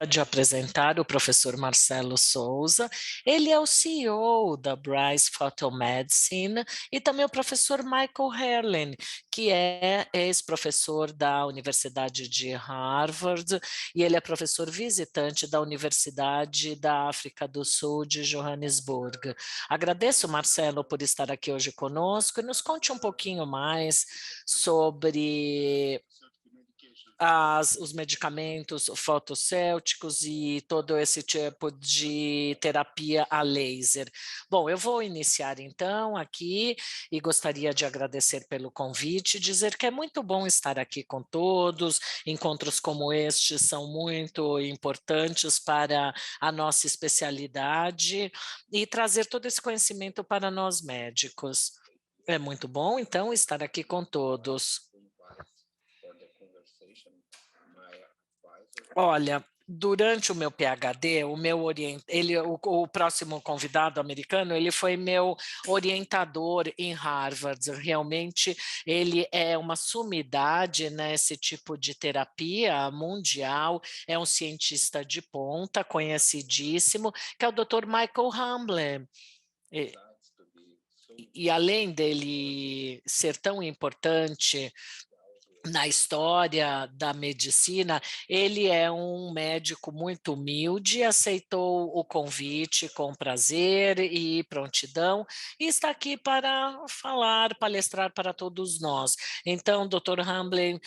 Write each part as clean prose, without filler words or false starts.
De apresentar o professor Marcelo Souza. Ele é o CEO da Bryce Photomedicine e também o professor Michael Herlin, que é ex-professor da Universidade de Harvard e ele é professor visitante da Universidade da África do Sul de Johannesburg. Agradeço, Marcelo, por estar aqui hoje conosco e nos conte um pouquinho mais sobre os medicamentos fotossélticos e todo esse tipo de terapia a laser. Bom, eu vou iniciar então aqui e gostaria de agradecer pelo convite, dizer que é muito bom estar aqui com todos, encontros como este são muito importantes para a nossa especialidade e trazer todo esse conhecimento para nós médicos. É muito bom, então, estar aqui com todos. Olha, durante o meu PhD, o próximo convidado americano, ele foi meu orientador em Harvard. Realmente, ele é uma sumidade nesse tipo de terapia mundial, é um cientista de ponta, conhecidíssimo, que é o Dr. Michael Hamblin. E além dele ser tão importante na história da medicina, ele é um médico muito humilde, aceitou o convite com prazer e prontidão e está aqui para falar, palestrar para todos nós. Então, Dr. Hamblin,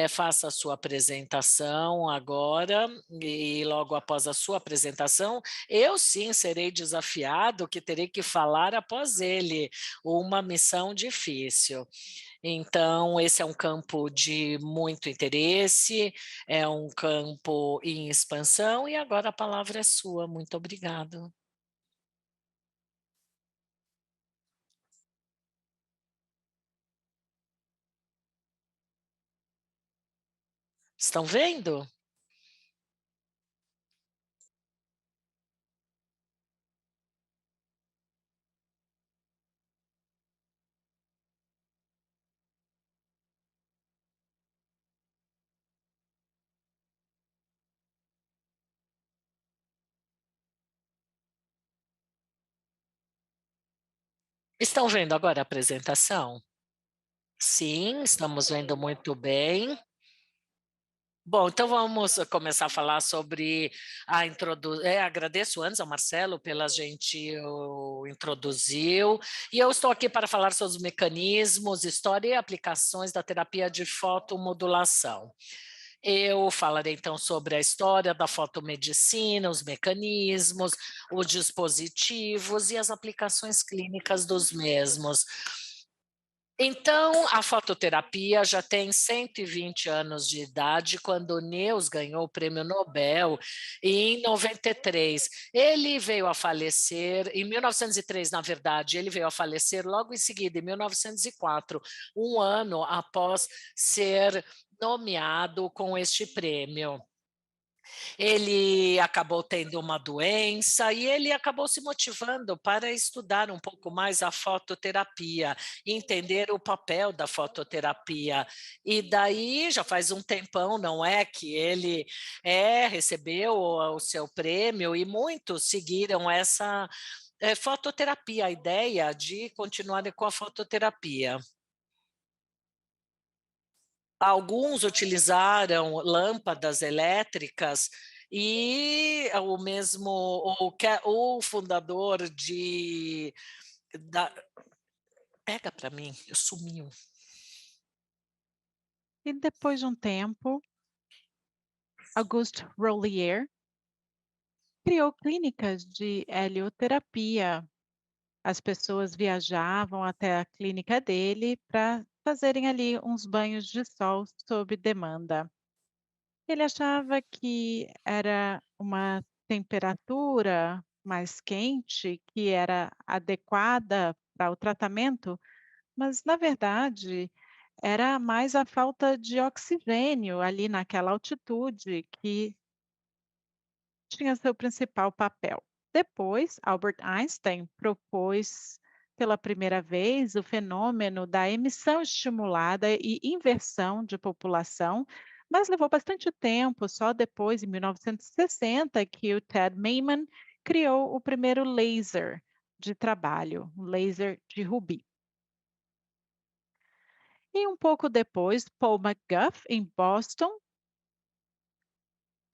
faça a sua apresentação agora e logo após a sua apresentação, eu sim serei desafiado que terei que falar após ele, uma missão difícil. Então, esse é um campo de muito interesse, é um campo em expansão, e agora a palavra é sua. Muito obrigado. Estão vendo? Estão vendo agora a apresentação? Sim, estamos vendo muito bem. Bom, então vamos começar a falar sobre a introdução. Agradeço antes ao Marcelo pela gentil introduziu, e eu estou aqui para falar sobre os mecanismos, história e aplicações da terapia de fotomodulação. Eu falarei então sobre a história da fotomedicina, os mecanismos, os dispositivos e as aplicações clínicas dos mesmos. Então, a fototerapia já tem 120 anos de idade, quando Neus ganhou o prêmio Nobel em 93. Ele veio a falecer, em 1903, na verdade, ele veio a falecer logo em seguida, em 1904, um ano após ser nomeado com este prêmio. Ele acabou tendo uma doença e ele acabou se motivando para estudar um pouco mais a fototerapia, entender o papel da fototerapia. E daí já faz um tempão, não é, que ele recebeu o seu prêmio e muitos seguiram essa fototerapia, a ideia de continuar com a fototerapia. Alguns utilizaram lâmpadas elétricas e o fundador da, pega para mim, sumiu. E depois de um tempo, Auguste Rollier criou clínicas de helioterapia. As pessoas viajavam até a clínica dele para fazerem ali uns banhos de sol sob demanda. Ele achava que era uma temperatura mais quente que era adequada para o tratamento, mas na verdade era mais a falta de oxigênio ali naquela altitude que tinha seu principal papel. Depois, Albert Einstein propôs pela primeira vez o fenômeno da emissão estimulada e inversão de população, Mas levou bastante tempo, só depois, em 1960, que o Ted Maiman criou o primeiro laser de trabalho, um laser de rubi. E um pouco depois, Paul McGuff, em Boston,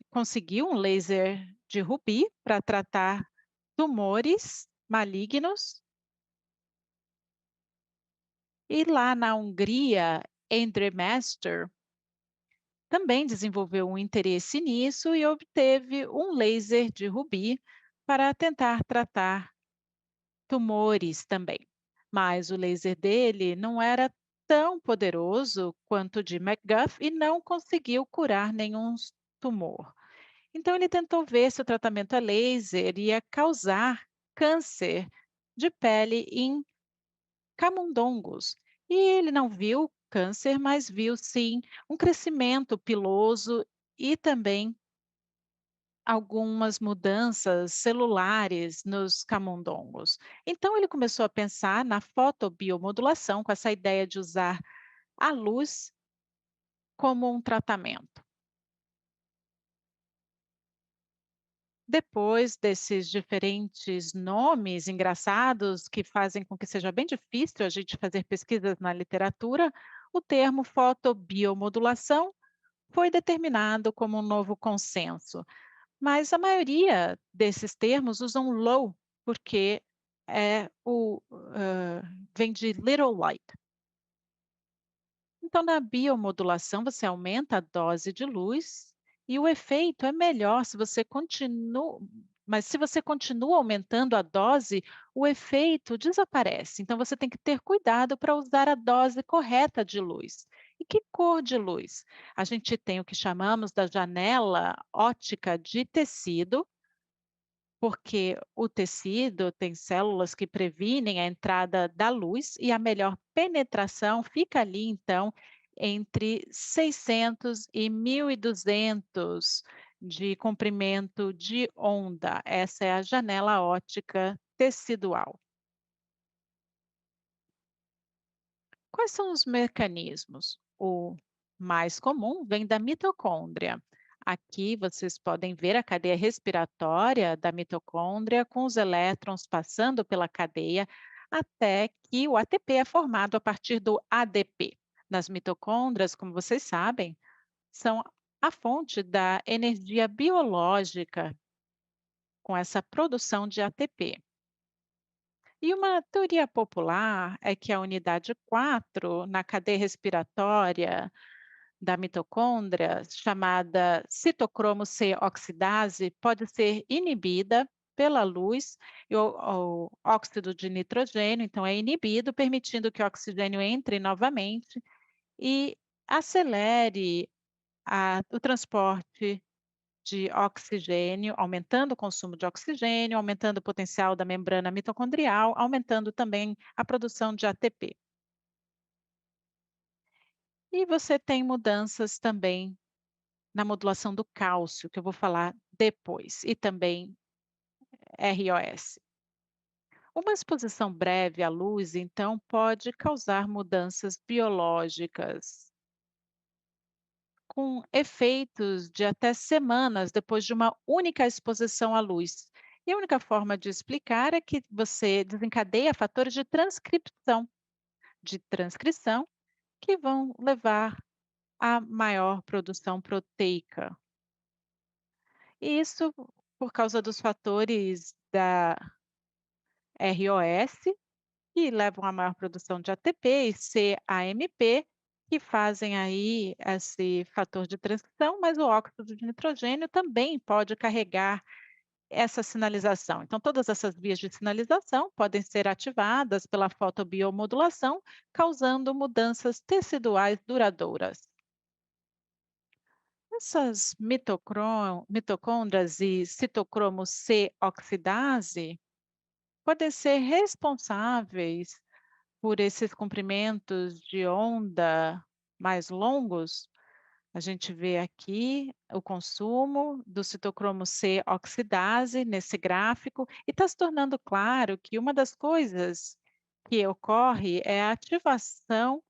conseguiu um laser de rubi para tratar tumores malignos. E lá na Hungria, Endre Master também desenvolveu um interesse nisso e obteve um laser de rubi para tentar tratar tumores também. Mas o laser dele não era tão poderoso quanto o de MacGuff e não conseguiu curar nenhum tumor. Então ele tentou ver se o tratamento a laser ia causar câncer de pele em camundongos. E ele não viu câncer, mas viu sim um crescimento piloso e também algumas mudanças celulares nos camundongos. Então ele começou a pensar na fotobiomodulação com essa ideia de usar a luz como um tratamento. Depois desses diferentes nomes engraçados que fazem com que seja bem difícil a gente fazer pesquisas na literatura, o termo fotobiomodulação foi determinado como um novo consenso. Mas a maioria desses termos usam low, porque vem de little light. Então, na biomodulação, você aumenta a dose de luz e o efeito é melhor se você continua. Mas se você continua aumentando a dose, o efeito desaparece. Então, você tem que ter cuidado para usar a dose correta de luz. E que cor de luz? A gente tem o que chamamos da janela ótica de tecido, porque o tecido tem células que previnem a entrada da luz e a melhor penetração fica ali, então, entre 600 e 1.200 de comprimento de onda. Essa é a janela ótica tecidual. Quais são os mecanismos? O mais comum vem da mitocôndria. Aqui vocês podem ver a cadeia respiratória da mitocôndria com os elétrons passando pela cadeia até que o ATP é formado a partir do ADP. Nas mitocôndrias, como vocês sabem, são a fonte da energia biológica com essa produção de ATP. E uma teoria popular é que a unidade 4 na cadeia respiratória da mitocôndria, chamada citocromo C oxidase, pode ser inibida pela luz e o óxido de nitrogênio, então é inibido, permitindo que o oxigênio entre novamente e acelere o transporte de oxigênio, aumentando o consumo de oxigênio, aumentando o potencial da membrana mitocondrial, aumentando também a produção de ATP. E você tem mudanças também na modulação do cálcio, que eu vou falar depois, e também ROS. Uma exposição breve à luz, então, pode causar mudanças biológicas, com efeitos de até semanas depois de uma única exposição à luz. E a única forma de explicar é que você desencadeia fatores de transcrição que vão levar a maior produção proteica. E isso por causa dos fatores da ROS, que levam a maior produção de ATP e CAMP, que fazem aí esse fator de transcrição, mas o óxido de nitrogênio também pode carregar essa sinalização. Então, todas essas vias de sinalização podem ser ativadas pela fotobiomodulação, causando mudanças teciduais duradouras. Essas mitocôndrias e citocromo C oxidase podem ser responsáveis por esses comprimentos de onda mais longos. A gente vê aqui o consumo do citocromo C oxidase nesse gráfico e está se tornando claro que uma das coisas que ocorre é a ativação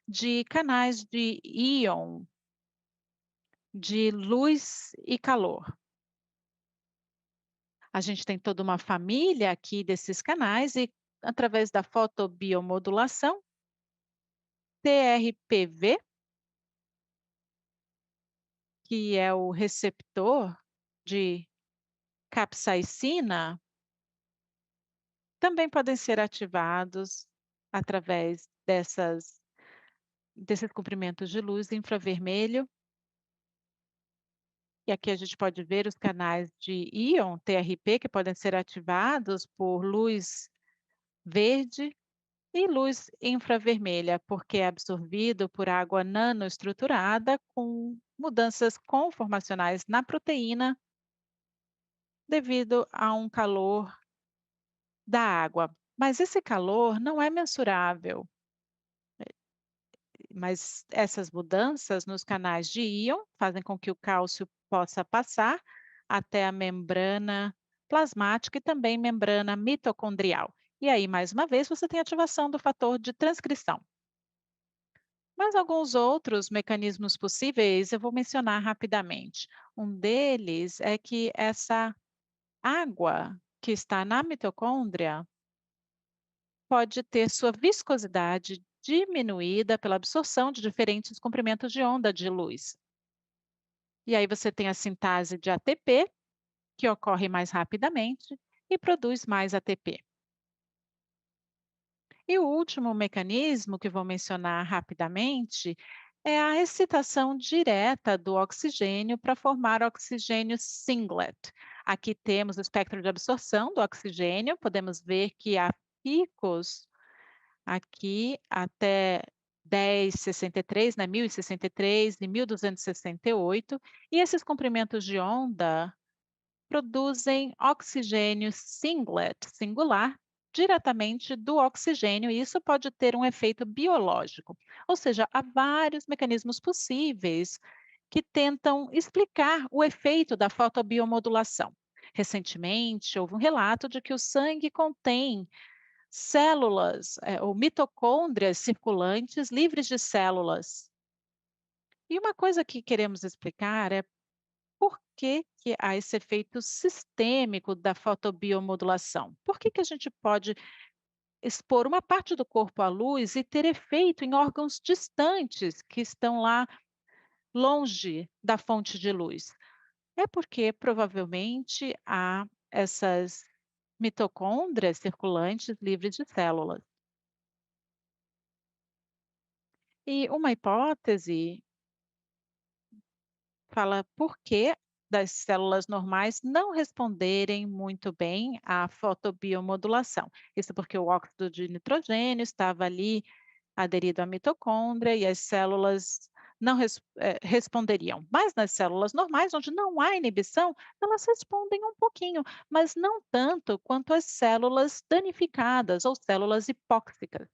de canais de íon de luz e calor. A gente tem toda uma família aqui desses canais e através da fotobiomodulação, TRPV, que é o receptor de capsaicina, também podem ser ativados através desses comprimentos de luz infravermelho. E aqui a gente pode ver os canais de íon TRP que podem ser ativados por luz verde e luz infravermelha, porque é absorvido por água nanoestruturada com mudanças conformacionais na proteína devido a um calor da água. Mas esse calor não é mensurável, mas essas mudanças nos canais de íon fazem com que o cálcio possa passar até a membrana plasmática e também membrana mitocondrial. E aí, mais uma vez, você tem ativação do fator de transcrição. Mas alguns outros mecanismos possíveis eu vou mencionar rapidamente. Um deles é que essa água que está na mitocôndria pode ter sua viscosidade diminuída pela absorção de diferentes comprimentos de onda de luz. E aí você tem a sintase de ATP, que ocorre mais rapidamente e produz mais ATP. E o último mecanismo que vou mencionar rapidamente é a excitação direta do oxigênio para formar oxigênio singlet. Aqui temos o espectro de absorção do oxigênio, podemos ver que há picos aqui até 1063, né, 1063 e 1268, e esses comprimentos de onda produzem oxigênio singlet, singular, diretamente do oxigênio, e isso pode ter um efeito biológico. Ou seja, há vários mecanismos possíveis que tentam explicar o efeito da fotobiomodulação. Recentemente, houve um relato de que o sangue contém células, ou mitocôndrias circulantes livres de células. E uma coisa que queremos explicar é por que que há esse efeito sistêmico da fotobiomodulação? Por que que a gente pode expor uma parte do corpo à luz e ter efeito em órgãos distantes que estão lá longe da fonte de luz? É porque provavelmente há essas mitocôndrias circulantes livres de células. E uma hipótese fala por que das células normais não responderem muito bem à fotobiomodulação. Isso porque o óxido de nitrogênio estava ali aderido à mitocôndria e as células não responderiam. Mas nas células normais, onde não há inibição, elas respondem um pouquinho, mas não tanto quanto as células danificadas ou células hipóxicas.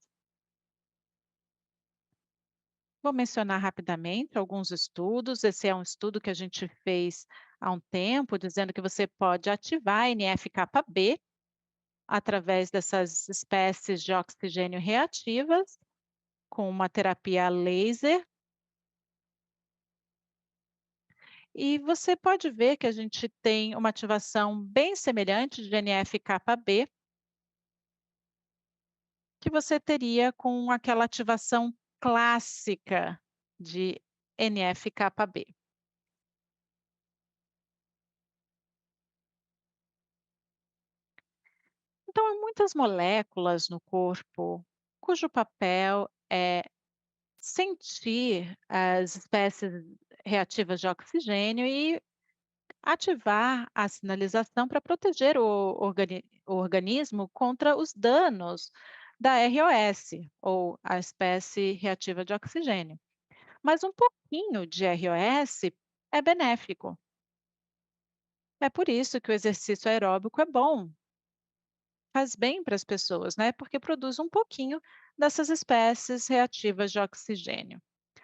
Vou mencionar rapidamente alguns estudos. Esse é um estudo que a gente fez há um tempo, dizendo que você pode ativar NF-κB através dessas espécies de oxigênio reativas com uma terapia laser. E você pode ver que a gente tem uma ativação bem semelhante de NF-κB que você teria com aquela ativação clássica de NF-κB. Então, há muitas moléculas no corpo cujo papel é sentir as espécies reativas de oxigênio e ativar a sinalização para proteger o organismo contra os danos da ROS, ou a espécie reativa de oxigênio. Mas um pouquinho de ROS é benéfico. É por isso que o exercício aeróbico é bom, faz bem para as pessoas, né? Porque produz um pouquinho dessas espécies reativas de oxigênio.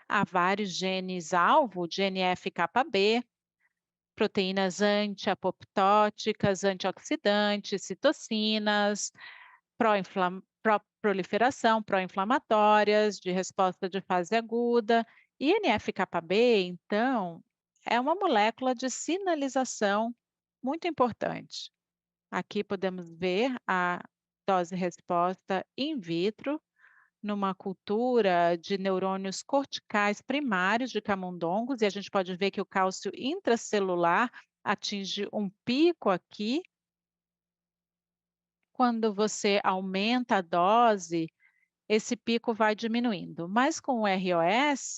Há vários genes-alvo de NF-κB, proteínas anti-apoptóticas, antioxidantes, citocinas, pró-proliferação, pró-inflamatórias, de resposta de fase aguda. E NF-κB, então, é uma molécula de sinalização muito importante. Aqui podemos ver a dose-resposta in vitro, numa cultura de neurônios corticais primários de camundongos, e a gente pode ver que o cálcio intracelular atinge um pico aqui. Quando você aumenta a dose, esse pico vai diminuindo, mas com o ROS,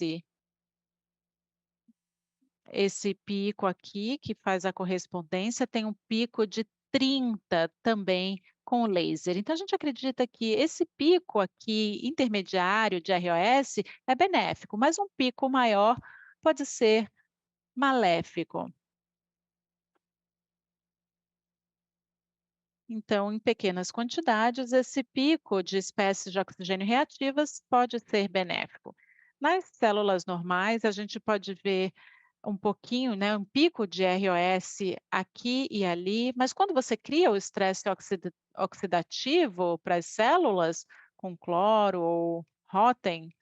esse pico aqui, que faz a correspondência, tem um pico de 30 também com o laser. Então, a gente acredita que esse pico aqui, intermediário de ROS, é benéfico, mas um pico maior pode ser maléfico. Então, em pequenas quantidades, esse pico de espécies de oxigênio reativas pode ser benéfico. Nas células normais, a gente pode ver um pouquinho, né, um pico de ROS aqui e ali, mas quando você cria o estresse oxidativo para as células, com cloro ou Rotem,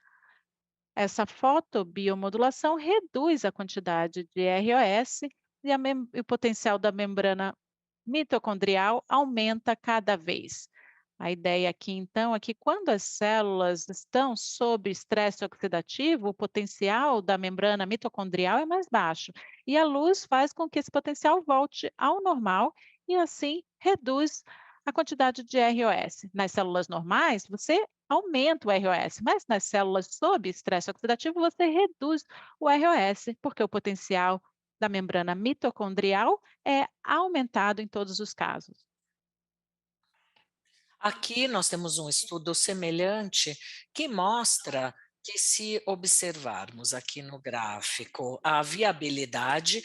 essa fotobiomodulação reduz a quantidade de ROS e o potencial da membrana mitocondrial aumenta cada vez. A ideia aqui, então, é que quando as células estão sob estresse oxidativo, o potencial da membrana mitocondrial é mais baixo. E a luz faz com que esse potencial volte ao normal e, assim, reduz a quantidade de ROS. Nas células normais, você aumenta o ROS, mas nas células sob estresse oxidativo, você reduz o ROS, porque o potencial da membrana mitocondrial é aumentado em todos os casos. Aqui nós temos um estudo semelhante que mostra que, se observarmos aqui no gráfico a viabilidade,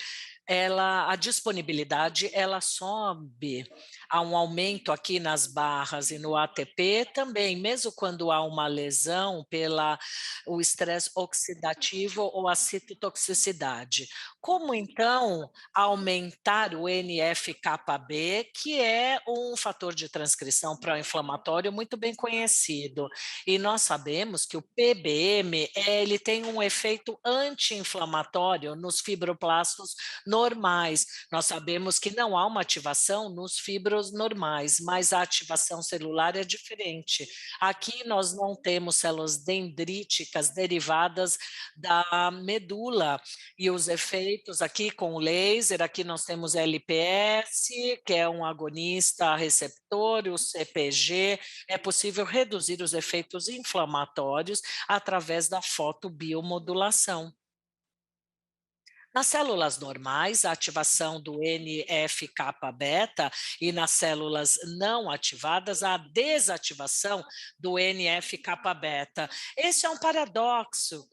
a disponibilidade, ela sobe. Há um aumento aqui nas barras e no ATP também, mesmo quando há uma lesão pela o estresse oxidativo ou a citotoxicidade. Como então aumentar o NF-κB, que é um fator de transcrição pró-inflamatório muito bem conhecido. E nós sabemos que o PBM, ele tem um efeito anti-inflamatório nos fibroblastos normais. Nós sabemos que não há uma ativação nos fibros normais, mas a ativação celular é diferente. Aqui nós não temos células dendríticas derivadas da medula, e os efeitos aqui com o laser, aqui nós temos LPS, que é um agonista receptor, o CPG, é possível reduzir os efeitos inflamatórios através da fotobiomodulação. Nas células normais, a ativação do NF-κB e nas células não ativadas, a desativação do NF-κB. Esse é um paradoxo,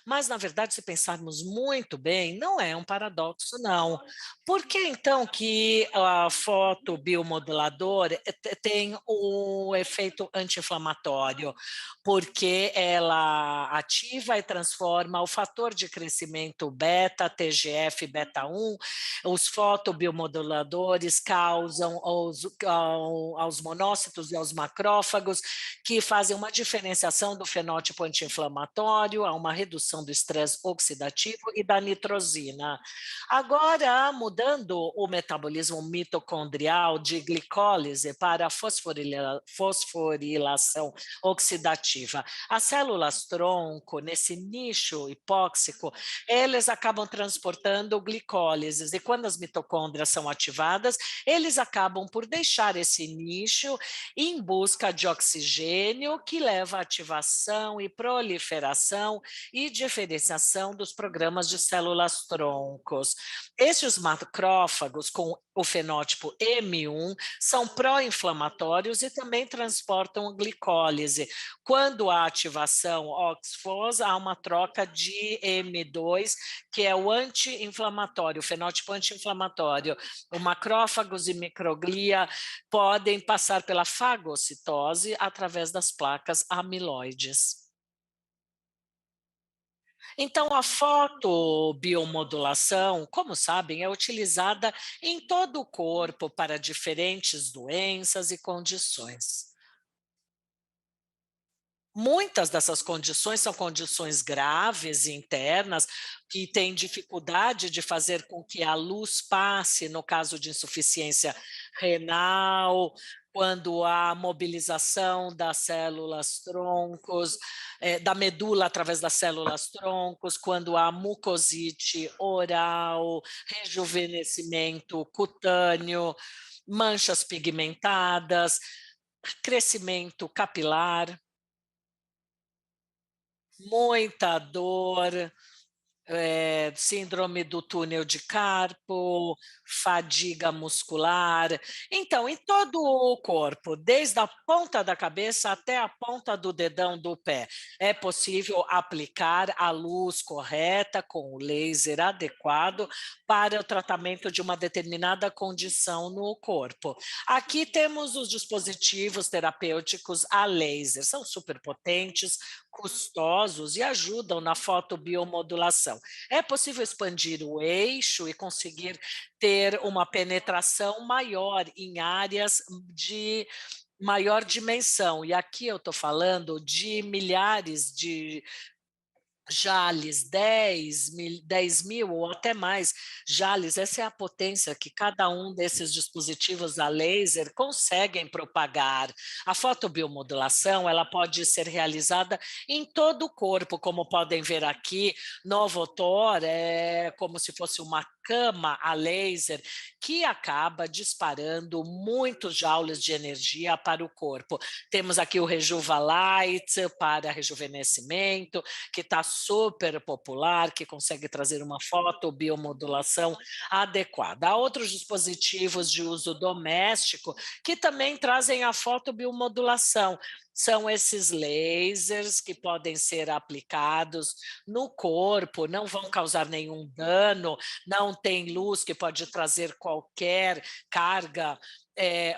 mas na verdade, se pensarmos muito bem, não é um paradoxo, não. Por que então que a fotobiomodulador tem o efeito anti-inflamatório? Porque ela ativa e transforma o fator de crescimento beta, TGF beta 1, os fotobiomoduladores causam aos monócitos e aos macrófagos, que fazem uma diferenciação do fenótipo anti-inflamatório, há uma redução do estresse oxidativo e da nitrosina. Agora, mudando o metabolismo mitocondrial de glicólise para a fosforilação oxidativa. As células tronco, nesse nicho hipóxico, eles acabam transportando glicólises, e quando as mitocôndrias são ativadas, eles acabam por deixar esse nicho em busca de oxigênio, que leva à ativação e proliferação e diferenciação dos programas de células troncos. Esses macrófagos com o fenótipo M1 são pró-inflamatórios e também transportam glicólise. Quando há ativação OXFOS, há uma troca de M2, que é o anti-inflamatório, o fenótipo anti-inflamatório. O macrófagos e microglia podem passar pela fagocitose através das placas amiloides. Então, a fotobiomodulação, como sabem, é utilizada em todo o corpo para diferentes doenças e condições. Muitas dessas condições são condições graves e internas, que têm dificuldade de fazer com que a luz passe, no caso de insuficiência renal, quando há mobilização das células troncos, da medula através das células troncos, quando há mucosite oral, rejuvenescimento cutâneo, manchas pigmentadas, crescimento capilar, muita dor, síndrome do túnel de carpo, fadiga muscular. Então, em todo o corpo, desde a ponta da cabeça até a ponta do dedão do pé, é possível aplicar a luz correta com o laser adequado para o tratamento de uma determinada condição no corpo. Aqui temos os dispositivos terapêuticos a laser, são super potentes, custosos e ajudam na fotobiomodulação. É possível expandir o eixo e conseguir ter uma penetração maior em áreas de maior dimensão. E aqui eu estou falando de milhares de Jales, 10.000 ou até mais Jales, essa é a potência que cada um desses dispositivos a laser conseguem propagar. A fotobiomodulação, ela pode ser realizada em todo o corpo, como podem ver aqui, Novotor é como se fosse uma cama a laser que acaba disparando muitos joules de energia para o corpo. Temos aqui o Rejuva Light para rejuvenescimento, que está super popular, que consegue trazer uma fotobiomodulação adequada. Há outros dispositivos de uso doméstico que também trazem a fotobiomodulação. São esses lasers que podem ser aplicados no corpo, não vão causar nenhum dano, não tem luz que pode trazer qualquer carga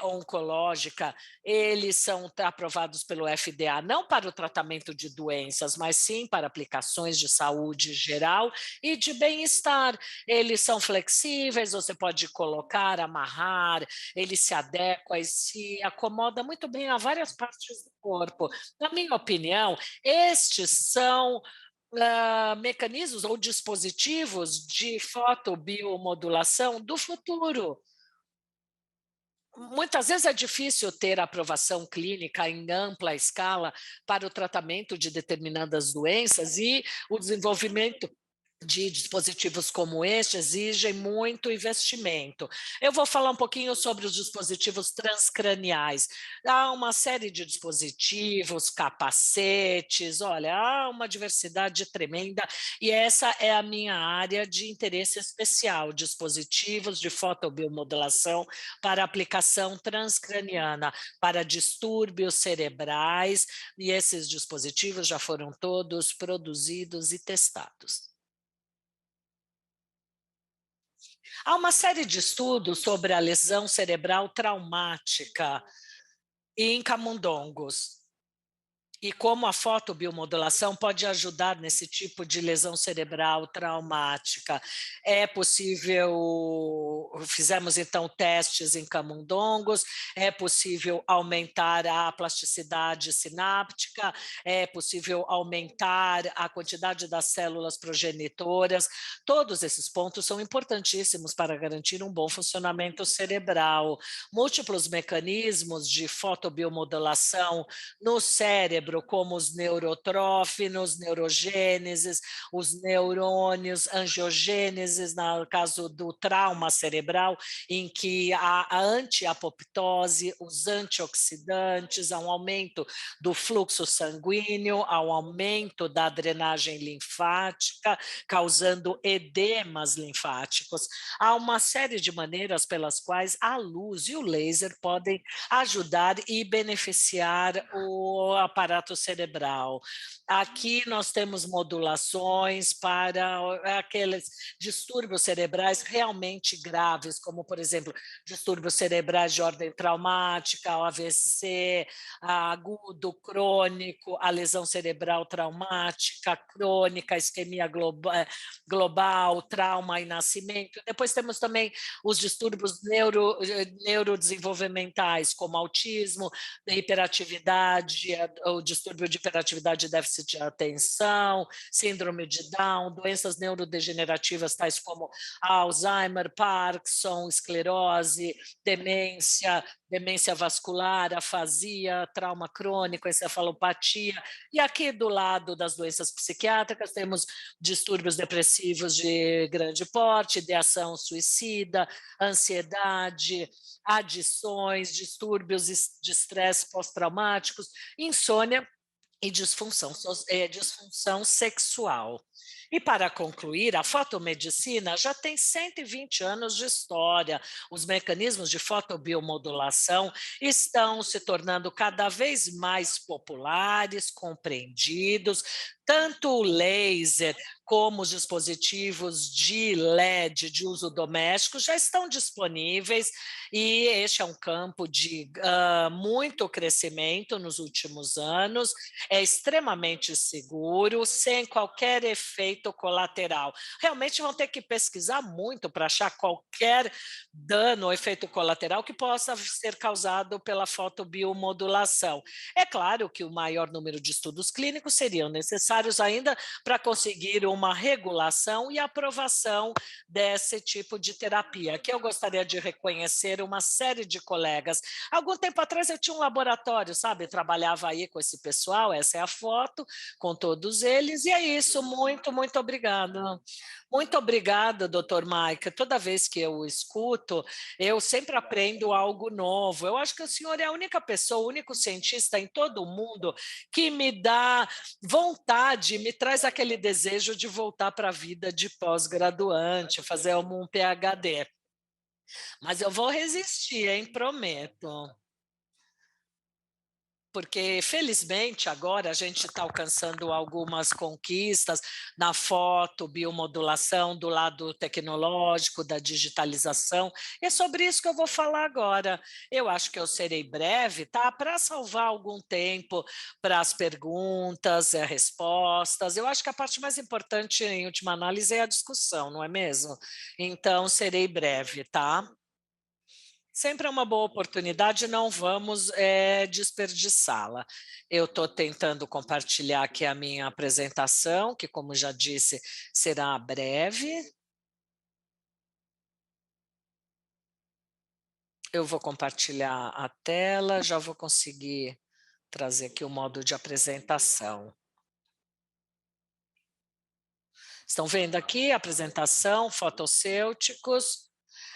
oncológica. Eles são aprovados pelo FDA não para o tratamento de doenças, mas sim para aplicações de saúde geral e de bem-estar. Eles são flexíveis, você pode colocar, amarrar, ele se adequa e se acomoda muito bem a várias partes do corpo. Na minha opinião, estes são mecanismos ou dispositivos de fotobiomodulação do futuro. Muitas vezes é difícil ter aprovação clínica em ampla escala para o tratamento de determinadas doenças e o desenvolvimento de dispositivos como este exigem muito investimento. Eu vou falar um pouquinho sobre os dispositivos transcraniais. Há uma série de dispositivos, capacetes, olha, há uma diversidade tremenda e essa é a minha área de interesse especial, dispositivos de fotobiomodulação para aplicação transcraniana, para distúrbios cerebrais, e esses dispositivos já foram todos produzidos e testados. Há uma série de estudos sobre a lesão cerebral traumática em camundongos e como a fotobiomodulação pode ajudar nesse tipo de lesão cerebral traumática. É possível, fizemos então testes em camundongos, é possível aumentar a plasticidade sináptica, é possível aumentar a quantidade das células progenitoras. Todos esses pontos são importantíssimos para garantir um bom funcionamento cerebral. Múltiplos mecanismos de fotobiomodulação no cérebro, como os neurotrófinos, neurogêneses, os neurônios, angiogêneses, no caso do trauma cerebral, em que há a antiapoptose, os antioxidantes, há um aumento do fluxo sanguíneo, há um aumento da drenagem linfática, causando edemas linfáticos. Há uma série de maneiras pelas quais a luz e o laser podem ajudar e beneficiar o aparato cerebral. Aqui nós temos modulações para aqueles distúrbios cerebrais realmente graves, como, por exemplo, distúrbios cerebrais de ordem traumática, o AVC, agudo, crônico, a lesão cerebral traumática, crônica, isquemia global, trauma e nascimento. Depois temos também os distúrbios neurodesenvolvimentais, como autismo, hiperatividade, ou distúrbio de hiperatividade e déficit de atenção, síndrome de Down, doenças neurodegenerativas tais como Alzheimer, Parkinson, esclerose, demência vascular, afasia, trauma crônico, encefalopatia. E aqui do lado das doenças psiquiátricas temos distúrbios depressivos de grande porte, ideação suicida, ansiedade, adições, distúrbios de estresse pós-traumáticos, insônia e disfunção sexual. E para concluir, a fotomedicina já tem 120 anos de história. Os mecanismos de fotobiomodulação estão se tornando cada vez mais populares, compreendidos, tanto o laser como os dispositivos de LED de uso doméstico já estão disponíveis e este é um campo de muito crescimento nos últimos anos, é extremamente seguro, sem qualquer efeito colateral. Realmente vão ter que pesquisar muito para achar qualquer dano ou efeito colateral que possa ser causado pela fotobiomodulação. É claro que o maior número de estudos clínicos seriam necessários ainda para conseguir uma regulação e aprovação desse tipo de terapia, que eu gostaria de reconhecer uma série de colegas. Algum tempo atrás eu tinha um laboratório, sabe? Trabalhava aí com esse pessoal, essa é a foto, com todos eles, e é isso, muito obrigada. Muito obrigada, doutor Maica. Toda vez que eu o escuto, eu sempre aprendo algo novo. Eu acho que o senhor é a única pessoa, o único cientista em todo o mundo que me dá vontade, me traz aquele desejo de voltar para a vida de pós-graduante, fazer um PhD. Mas eu vou resistir, hein? Prometo. Porque, felizmente, agora a gente está alcançando algumas conquistas na foto, biomodulação, do lado tecnológico, da digitalização. E é sobre isso que eu vou falar agora. Eu acho que eu serei breve, tá? Para salvar algum tempo para as perguntas, respostas. Eu acho que a parte mais importante, em última análise, é a discussão, não é mesmo? Então, serei breve, tá? Sempre é uma boa oportunidade, não vamos desperdiçá-la. Eu estou tentando compartilhar aqui a minha apresentação, que, como já disse, será breve. Eu vou compartilhar a tela, já vou conseguir trazer aqui o modo de apresentação. Estão vendo aqui a apresentação, fotossêuticos.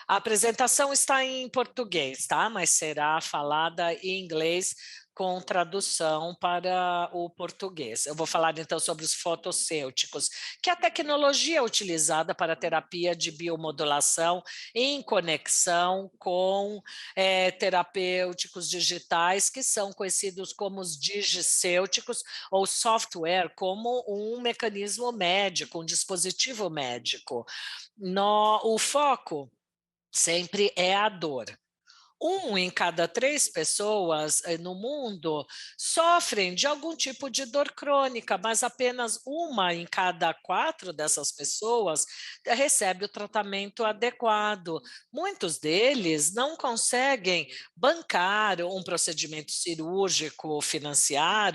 A apresentação está em português, tá? Mas será falada em inglês com tradução para o português. Eu vou falar então sobre os fotossêuticos, que é a tecnologia utilizada para a terapia de biomodulação em conexão com terapêuticos digitais, que são conhecidos como os digicêuticos ou software, como um mecanismo médico, um dispositivo médico. O foco sempre é a dor. 1 em cada 3 pessoas no mundo sofrem de algum tipo de dor crônica, mas apenas 1 em cada 4 dessas pessoas recebe o tratamento adequado. Muitos deles não conseguem bancar um procedimento cirúrgico, financiar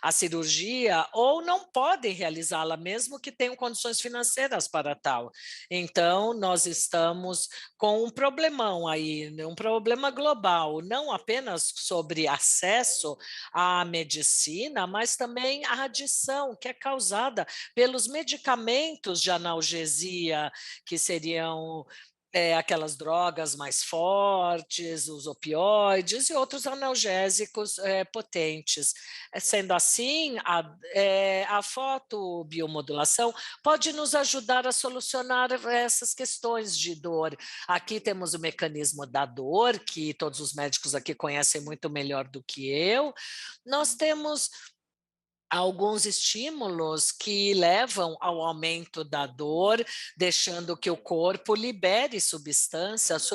a cirurgia, ou não podem realizá-la, mesmo que tenham condições financeiras para tal. Então, nós estamos com um problemão aí, né, um problema global, não apenas sobre acesso à medicina, mas também a adição que é causada pelos medicamentos de analgesia, que seriam aquelas drogas mais fortes, os opioides e outros analgésicos potentes. Sendo assim, a fotobiomodulação pode nos ajudar a solucionar essas questões de dor. Aqui temos o mecanismo da dor, que todos os médicos aqui conhecem muito melhor do que eu. Nós temos alguns estímulos que levam ao aumento da dor, deixando que o corpo libere substâncias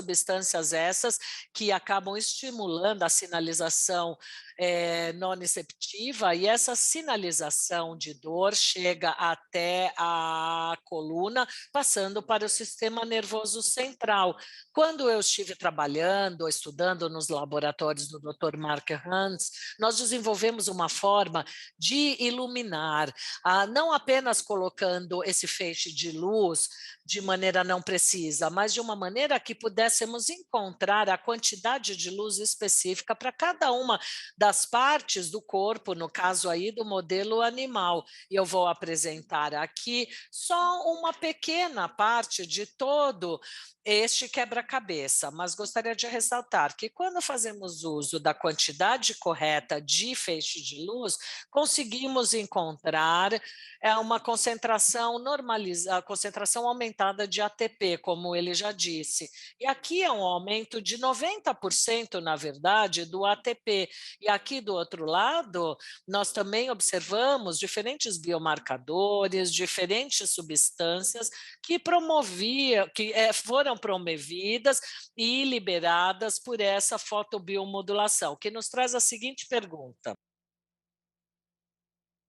essas que acabam estimulando a sinalização nociceptiva e essa sinalização de dor chega até a coluna, passando para o sistema nervoso central. Quando eu estive trabalhando, estudando nos laboratórios do Dr. Mark Hans, nós desenvolvemos uma forma de iluminar, não apenas colocando esse feixe de luz de maneira não precisa, mas de uma maneira que pudéssemos encontrar a quantidade de luz específica para cada uma das partes do corpo, no caso aí do modelo animal. E eu vou apresentar aqui só uma pequena parte de todo este quebra-cabeça, mas gostaria de ressaltar que quando fazemos uso da quantidade correta de feixe de luz, conseguimos encontrar uma concentração normalizada, concentração aumentada de ATP, como ele já disse. E aqui é um aumento de 90%, na verdade, do ATP. E aqui do outro lado, nós também observamos diferentes biomarcadores, diferentes substâncias que foram promovidas e liberadas por essa fotobiomodulação, que nos traz a seguinte pergunta: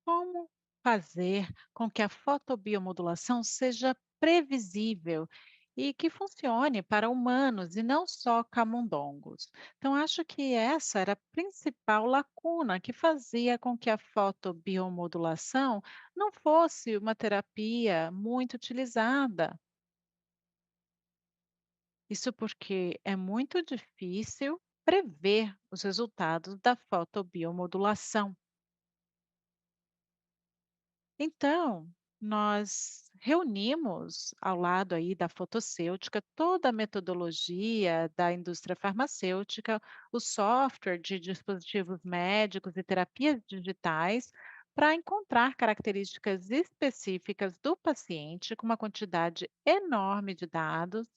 Como fazer com que a fotobiomodulação seja previsível e que funcione para humanos e não só camundongos? Então, acho que essa era a principal lacuna que fazia com que a fotobiomodulação não fosse uma terapia muito utilizada. Isso porque é muito difícil prever os resultados da fotobiomodulação. Então, nós reunimos ao lado aí da fotossêutica toda a metodologia da indústria farmacêutica, o software de dispositivos médicos e terapias digitais para encontrar características específicas do paciente com uma quantidade enorme de dados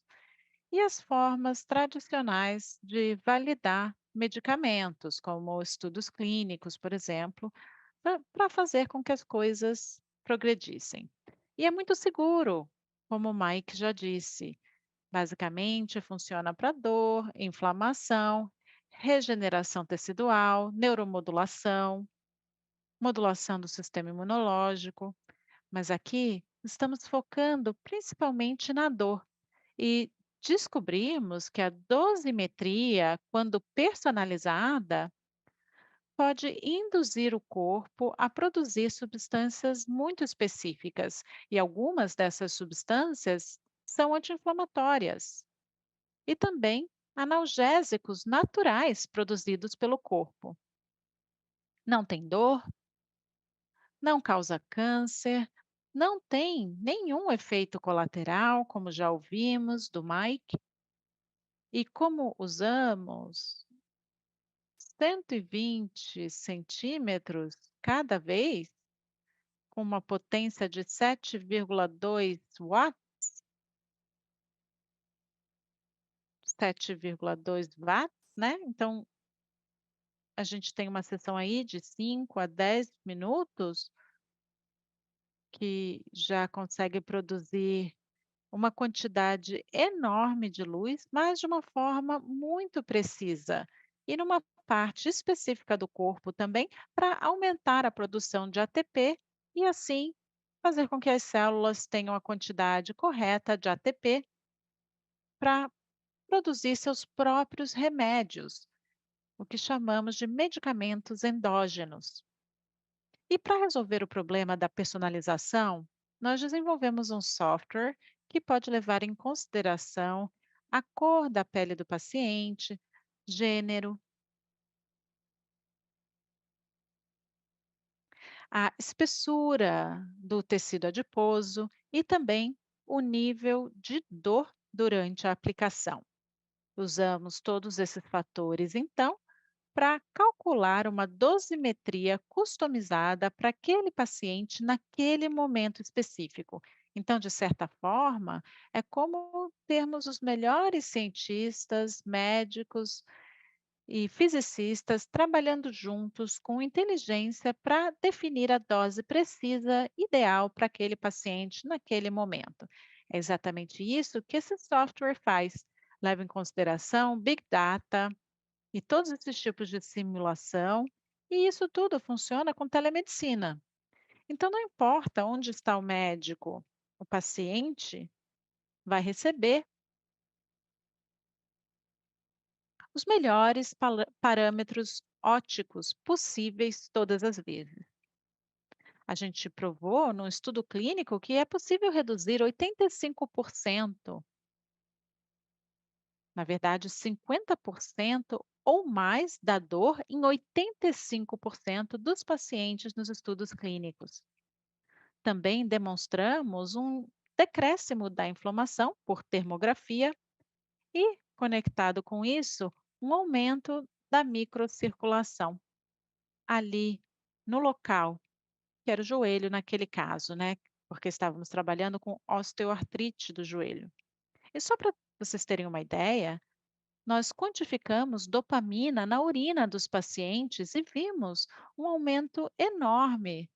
e as formas tradicionais de validar medicamentos, como estudos clínicos, por exemplo, para fazer com que as coisas progredissem. E é muito seguro, como o Mike já disse. Basicamente, funciona para dor, inflamação, regeneração tecidual, neuromodulação, modulação do sistema imunológico. Mas aqui estamos focando principalmente na dor e descobrimos que a dosimetria, quando personalizada, pode induzir o corpo a produzir substâncias muito específicas, e algumas dessas substâncias são anti-inflamatórias e também analgésicos naturais produzidos pelo corpo. Não tem dor, não causa câncer, não tem nenhum efeito colateral, como já ouvimos do Mike, e como usamos 120 centímetros cada vez, com uma potência de 7,2 watts, 7,2 watts, né? Então, a gente tem uma sessão aí de 5 a 10 minutos que já consegue produzir uma quantidade enorme de luz, mas de uma forma muito precisa e numa parte específica do corpo também, para aumentar a produção de ATP e assim fazer com que as células tenham a quantidade correta de ATP para produzir seus próprios remédios, o que chamamos de medicamentos endógenos. E para resolver o problema da personalização, nós desenvolvemos um software que pode levar em consideração a cor da pele do paciente, gênero, a espessura do tecido adiposo e também o nível de dor durante a aplicação. Usamos todos esses fatores, então, para calcular uma dosimetria customizada para aquele paciente naquele momento específico. Então, de certa forma, é como termos os melhores cientistas, médicos e fisicistas trabalhando juntos com inteligência para definir a dose precisa, ideal para aquele paciente naquele momento. É exatamente isso que esse software faz. Leva em consideração Big Data, e todos esses tipos de simulação E isso tudo funciona com telemedicina. Então, não importa onde está o médico, o paciente vai receber os melhores parâmetros óticos possíveis todas as vezes. A gente provou num estudo clínico que é possível reduzir 85%, na verdade 50% ou mais da dor em 85% dos pacientes nos estudos clínicos. Também demonstramos um decréscimo da inflamação por termografia e, conectado com isso, um aumento da microcirculação ali no local, que era o joelho naquele caso, né? Porque estávamos trabalhando com osteoartrite do joelho. E só para vocês terem uma ideia, nós quantificamos dopamina na urina dos pacientes e vimos um aumento enorme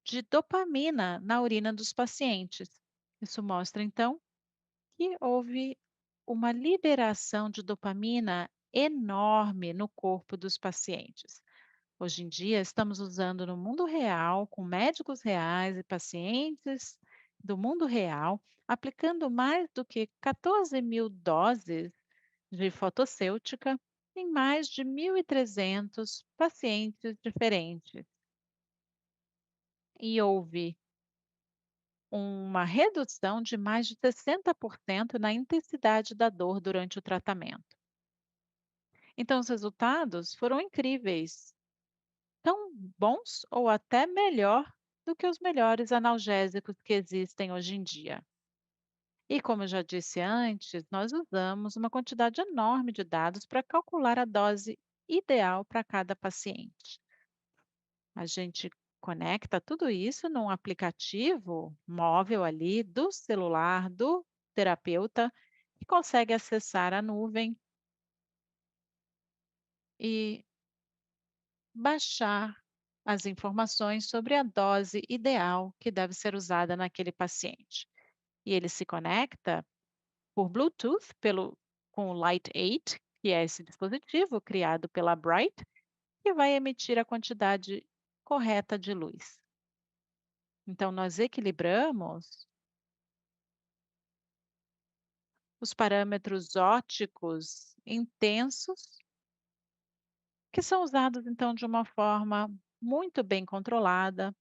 de dopamina na urina dos pacientes. Isso mostra, então, que houve uma liberação de dopamina enorme no corpo dos pacientes. Hoje em dia, estamos usando no mundo real, com médicos reais e pacientes do mundo real, aplicando mais do que 14.000 doses de fotossêutica em mais de 1.300 pacientes diferentes. E houve uma redução de mais de 60% na intensidade da dor durante o tratamento. Então, os resultados foram incríveis, tão bons ou até melhor do que os melhores analgésicos que existem hoje em dia. E como eu já disse antes, nós usamos uma quantidade enorme de dados para calcular a dose ideal para cada paciente. A gente conecta tudo isso num aplicativo móvel ali do celular do terapeuta que consegue acessar a nuvem e baixar as informações sobre a dose ideal que deve ser usada naquele paciente. E ele se conecta por Bluetooth com o Light 8, que é esse dispositivo criado pela Bright, que vai emitir a quantidade correta de luz. Então, nós equilibramos os parâmetros ópticos intensos, que são usados, então, de uma forma muito bem controlada,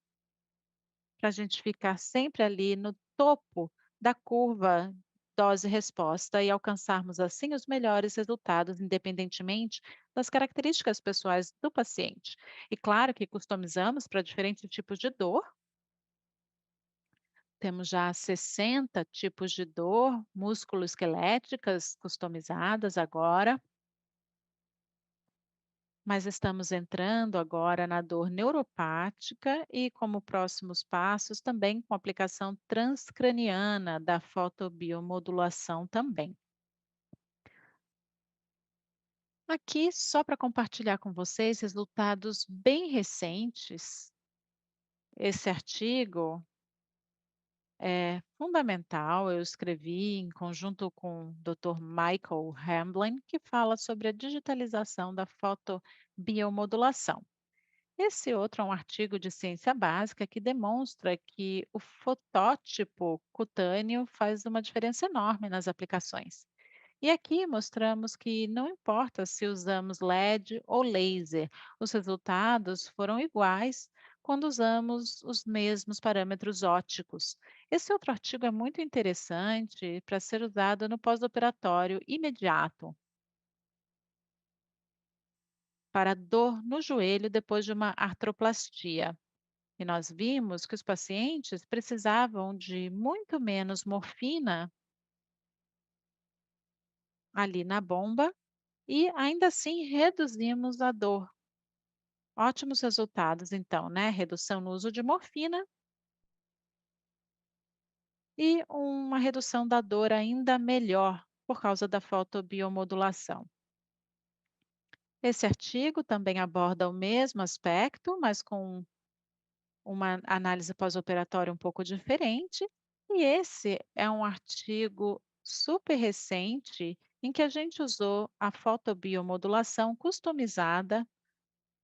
para a gente ficar sempre ali no topo da curva dose-resposta e alcançarmos, assim, os melhores resultados, independentemente das características pessoais do paciente. E claro que customizamos para diferentes tipos de dor. Temos já 60 tipos de dor musculoesqueléticas customizadas agora, mas estamos entrando agora na dor neuropática e, como próximos passos, também com aplicação transcraniana da fotobiomodulação também. Aqui, só para compartilhar com vocês resultados bem recentes, esse artigo é fundamental. Eu escrevi em conjunto com o Dr. Michael Hamblin, que fala sobre a digitalização da fotobiomodulação. Esse outro é um artigo de ciência básica que demonstra que o fotótipo cutâneo faz uma diferença enorme nas aplicações. E aqui mostramos que não importa se usamos LED ou laser, os resultados foram iguais quando usamos os mesmos parâmetros ópticos. Esse outro artigo é muito interessante para ser usado no pós-operatório imediato, para dor no joelho depois de uma artroplastia. E nós vimos que os pacientes precisavam de muito menos morfina ali na bomba e ainda assim reduzimos a dor. Ótimos resultados, então, né? Redução no uso de morfina e uma redução da dor ainda melhor por causa da fotobiomodulação. Esse artigo também aborda o mesmo aspecto, mas com uma análise pós-operatória um pouco diferente. E esse é um artigo super recente em que a gente usou a fotobiomodulação customizada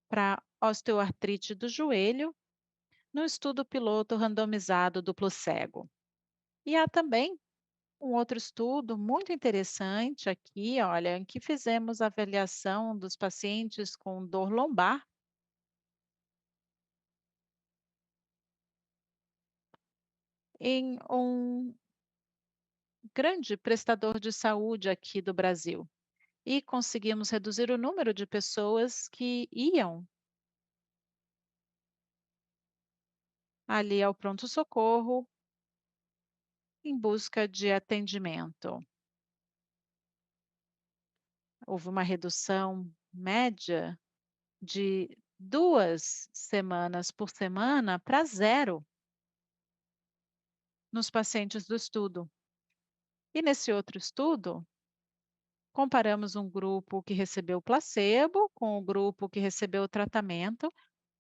para osteoartrite do joelho, no estudo piloto randomizado duplo cego. E há também um outro estudo muito interessante aqui, olha, em que fizemos avaliação dos pacientes com dor lombar em um grande prestador de saúde aqui do Brasil. E conseguimos reduzir o número de pessoas que iam ali ao pronto-socorro em busca de atendimento. Houve uma redução média de 2 semanas por semana para zero nos pacientes do estudo. E nesse outro estudo, comparamos um grupo que recebeu placebo com o grupo que recebeu o tratamento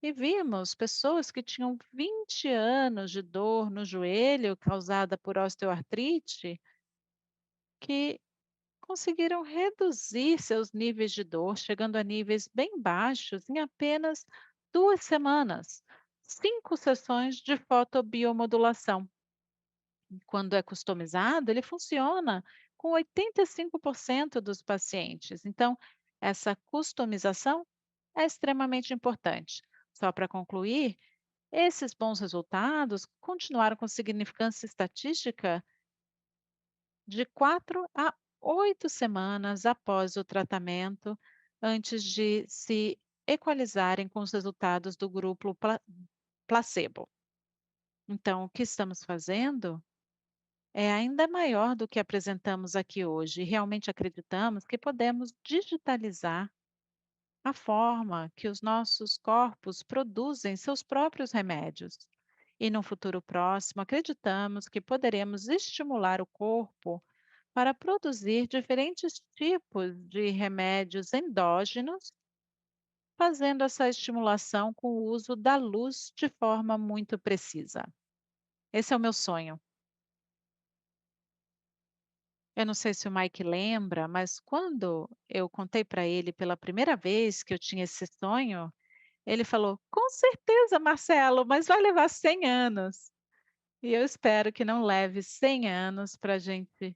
e vimos pessoas que tinham 20 anos de dor no joelho causada por osteoartrite que conseguiram reduzir seus níveis de dor, chegando a níveis bem baixos em apenas 2 semanas. 5 sessões de fotobiomodulação. Quando é customizado, ele funciona com 85% dos pacientes. Então, essa customização é extremamente importante. Só para concluir, esses bons resultados continuaram com significância estatística de 4 a 8 semanas após o tratamento, antes de se equalizarem com os resultados do grupo placebo. Então, o que estamos fazendo é ainda maior do que apresentamos aqui hoje, e realmente acreditamos que podemos digitalizar a forma que os nossos corpos produzem seus próprios remédios. E no futuro próximo, acreditamos que poderemos estimular o corpo para produzir diferentes tipos de remédios endógenos, fazendo essa estimulação com o uso da luz de forma muito precisa. Esse é o meu sonho. Eu não sei se o Mike lembra, mas quando eu contei para ele pela primeira vez que eu tinha esse sonho, ele falou: "Com certeza, Marcelo, mas vai levar 100 anos". E eu espero que não leve 100 anos para a gente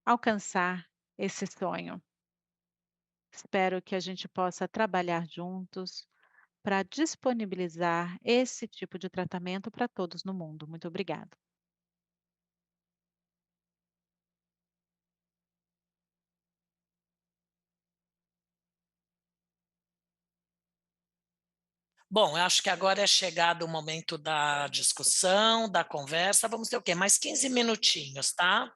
alcançar esse sonho. Espero que a gente possa trabalhar juntos para disponibilizar esse tipo de tratamento para todos no mundo. Muito obrigada. Bom, eu acho que agora é chegado o momento da discussão, da conversa. Vamos ter o quê? Mais 15 minutinhos, tá?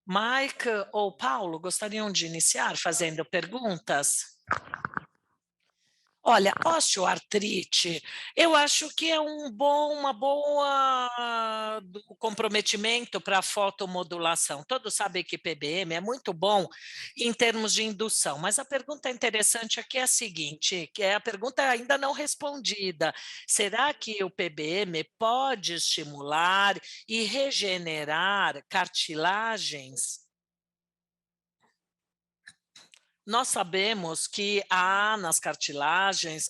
Mike ou Paulo, gostariam de iniciar fazendo perguntas? Olha, osteoartrite, eu acho que é uma boa do comprometimento para a fotomodulação. Todos sabem que PBM é muito bom em termos de indução, mas a pergunta interessante aqui é a seguinte, que é a pergunta ainda não respondida: será que o PBM pode estimular e regenerar cartilagens? Nós sabemos que há nas cartilagens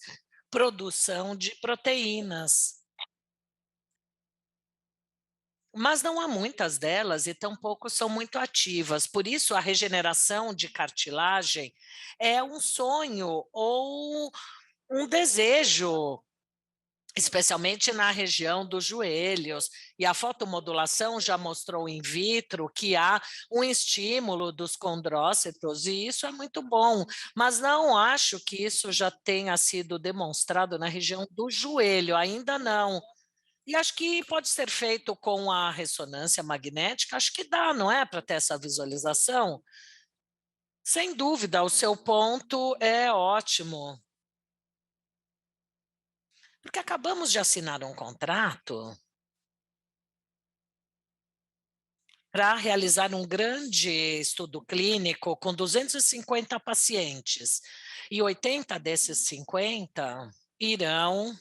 produção de proteínas, mas não há muitas delas e tampouco são muito ativas. Por isso, a regeneração de cartilagem é um sonho ou um desejo, especialmente na região dos joelhos. E a fotomodulação já mostrou in vitro que há um estímulo dos condrócitos, e isso é muito bom, mas não acho que isso já tenha sido demonstrado na região do joelho, ainda não. E acho que pode ser feito com a ressonância magnética, acho que dá, não é, para ter essa visualização? Sem dúvida, o seu ponto é ótimo, porque acabamos de assinar um contrato para realizar um grande estudo clínico com 250 pacientes, e 80 desses 50 irão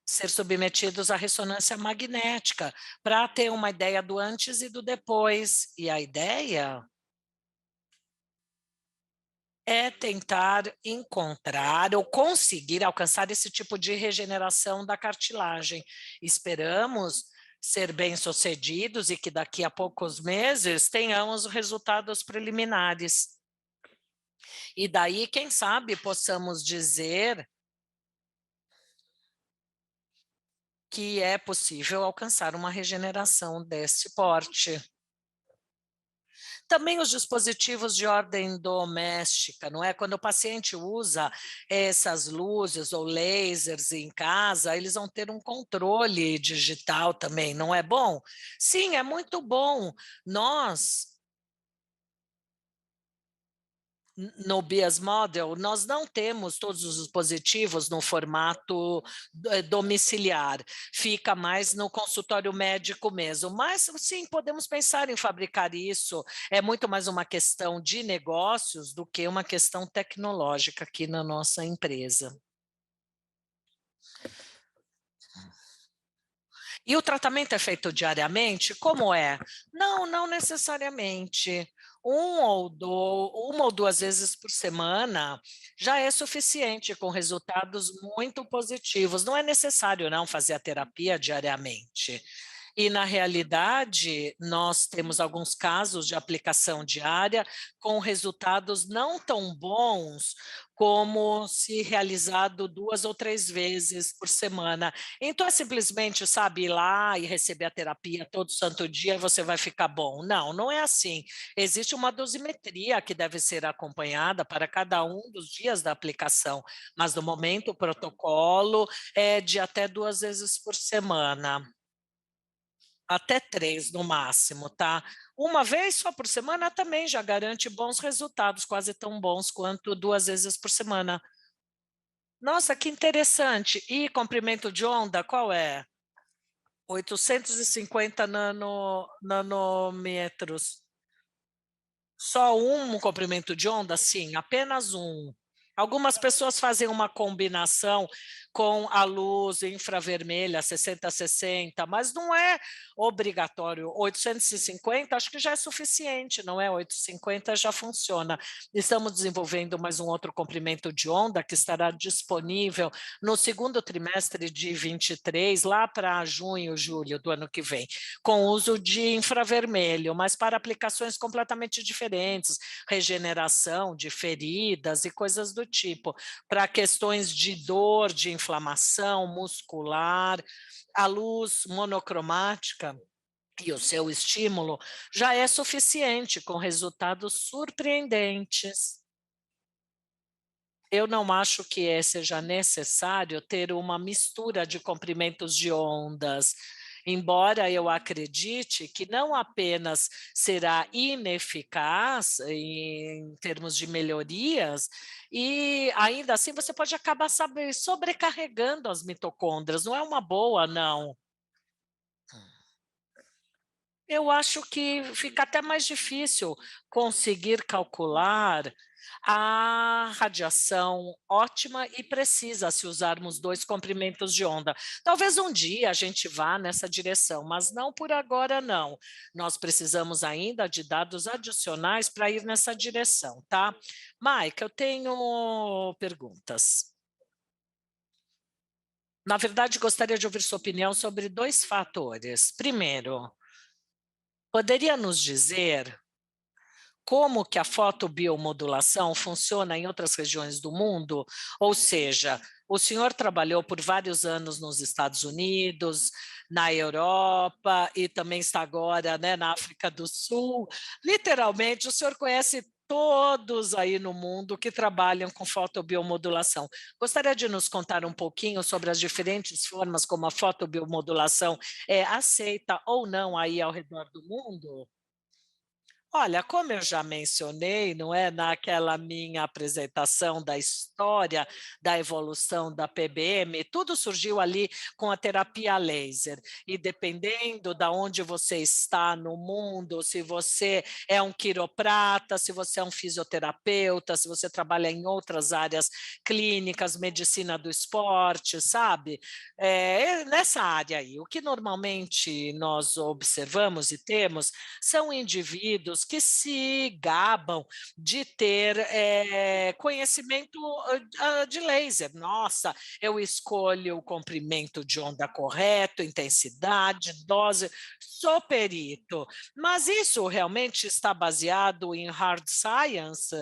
ser submetidos à ressonância magnética, para ter uma ideia do antes e do depois. E a ideia é tentar encontrar ou conseguir alcançar esse tipo de regeneração da cartilagem. Esperamos ser bem-sucedidos e que daqui a poucos meses tenhamos resultados preliminares. E daí, quem sabe, possamos dizer que é possível alcançar uma regeneração desse porte. Também os dispositivos de ordem doméstica, não é? Quando o paciente usa essas luzes ou lasers em casa, eles vão ter um controle digital também, não é bom? Sim, é muito bom. Nós no BIAS Model, nós não temos todos os dispositivos no formato domiciliar, fica mais no consultório médico mesmo, mas sim, podemos pensar em fabricar isso, é muito mais uma questão de negócios do que uma questão tecnológica aqui na nossa empresa. E o tratamento é feito diariamente? Como é? Não, não necessariamente. Uma ou duas vezes por semana já é suficiente, com resultados muito positivos. Não é necessário não fazer a terapia diariamente. E, na realidade, nós temos alguns casos de aplicação diária com resultados não tão bons como se realizado 2 ou 3 vezes por semana. Então é simplesmente, sabe, ir lá e receber a terapia todo santo dia e você vai ficar bom. Não, não é assim. Existe uma dosimetria que deve ser acompanhada para cada um dos dias da aplicação, mas no momento o protocolo é de até 2 vezes por semana. Até 3 no máximo, tá? Uma vez só por semana também já garante bons resultados, quase tão bons quanto 2 vezes por semana. Nossa, que interessante. E comprimento de onda, qual é? 850 nanômetros. Só um comprimento de onda? Sim, apenas um. Algumas pessoas fazem uma combinação com a luz infravermelha 60-60, mas não é obrigatório. 850 acho que já é suficiente, não é? 850 já funciona. Estamos desenvolvendo mais um outro comprimento de onda que estará disponível no segundo trimestre de 23, lá para junho, julho do ano que vem, com uso de infravermelho, mas para aplicações completamente diferentes, regeneração de feridas e coisas do tipo, para questões de dor, de inflamação muscular, a luz monocromática e o seu estímulo já é suficiente, com resultados surpreendentes. Eu não acho que seja necessário ter uma mistura de comprimentos de ondas, embora eu acredite que não apenas será ineficaz em termos de melhorias, e ainda assim você pode acabar sobrecarregando as mitocôndrias, não é uma boa, não. Eu acho que fica até mais difícil conseguir calcular a radiação ótima e precisa se usarmos 2 comprimentos de onda. Talvez um dia a gente vá nessa direção, mas não por agora não. Nós precisamos ainda de dados adicionais para ir nessa direção, tá? Maica, eu tenho perguntas. Na verdade, gostaria de ouvir sua opinião sobre 2 fatores. Primeiro, poderia nos dizer como que a fotobiomodulação funciona em outras regiões do mundo? Ou seja, o senhor trabalhou por vários anos nos Estados Unidos, na Europa e também está agora, né, na África do Sul. Literalmente, o senhor conhece todos aí no mundo que trabalham com fotobiomodulação. Gostaria de nos contar um pouquinho sobre as diferentes formas como a fotobiomodulação é aceita ou não aí ao redor do mundo? Olha, como eu já mencionei, não é, naquela minha apresentação da história da evolução da PBM, tudo surgiu ali com a terapia laser. E dependendo da onde você está no mundo, se você é um quiroprata, se você é um fisioterapeuta, se você trabalha em outras áreas clínicas, medicina do esporte, sabe? Nessa área aí, o que normalmente nós observamos e temos são indivíduos que se gabam de ter conhecimento de laser. Nossa, eu escolho o comprimento de onda correto, intensidade, dose, sou perito. Mas isso realmente está baseado em hard science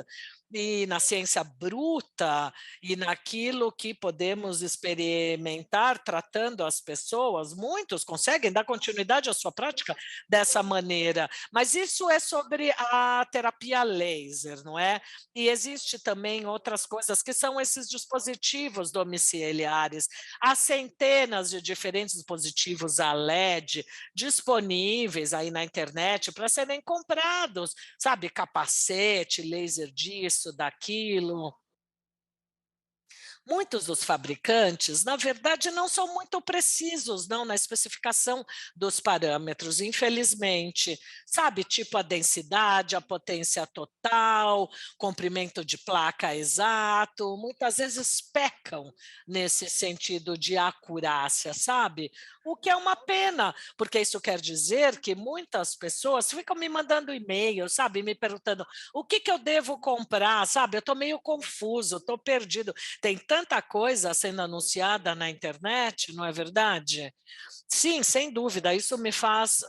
e na ciência bruta e naquilo que podemos experimentar tratando as pessoas? Muitos conseguem dar continuidade à sua prática dessa maneira, mas isso é sobre a terapia laser, não é? E existe também outras coisas que são esses dispositivos domiciliares. Há centenas de diferentes dispositivos a LED disponíveis aí na internet para serem comprados, sabe, capacete, laser disso, daquilo. Muitos dos fabricantes, na verdade, não são muito precisos não na especificação dos parâmetros, infelizmente. Sabe, tipo a densidade, a potência total, comprimento de placa exato, muitas vezes pecam nesse sentido de acurácia, sabe? O que é uma pena, porque isso quer dizer que muitas pessoas ficam me mandando e-mail, sabe, me perguntando o que eu devo comprar, sabe? Eu estou meio confuso, estou perdido. Tem tanta coisa sendo anunciada na internet, não é verdade? Sim, sem dúvida. Isso me faz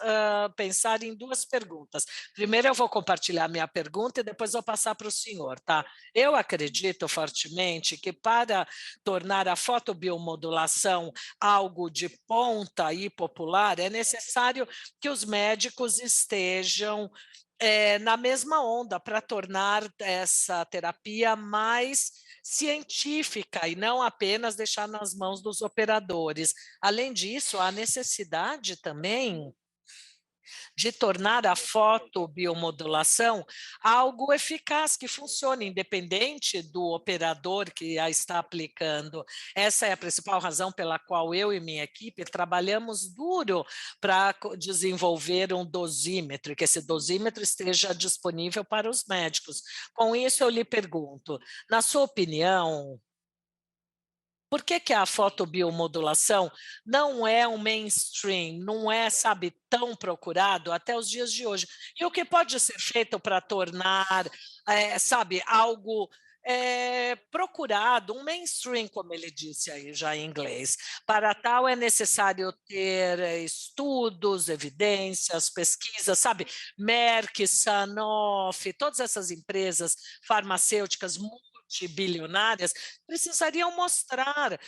pensar em duas perguntas. Primeiro, eu vou compartilhar minha pergunta e depois vou passar para o senhor, tá? Eu acredito fortemente que para tornar a fotobiomodulação algo de ponta e popular, é necessário que os médicos estejam na mesma onda para tornar essa terapia mais científica e não apenas deixar nas mãos dos operadores. Além disso, há necessidade também de tornar a fotobiomodulação algo eficaz, que funcione, independente do operador que a está aplicando. Essa é a principal razão pela qual eu e minha equipe trabalhamos duro para desenvolver um dosímetro, que esse dosímetro esteja disponível para os médicos. Com isso, eu lhe pergunto, na sua opinião, por que que a fotobiomodulação não é um mainstream, não é, sabe, tão procurado até os dias de hoje? E o que pode ser feito para tornar, sabe, algo procurado, um mainstream, como ele disse aí já em inglês. Para tal é necessário ter estudos, evidências, pesquisas, sabe? Merck, Sanofi, todas essas empresas farmacêuticas multibilionárias precisariam mostrar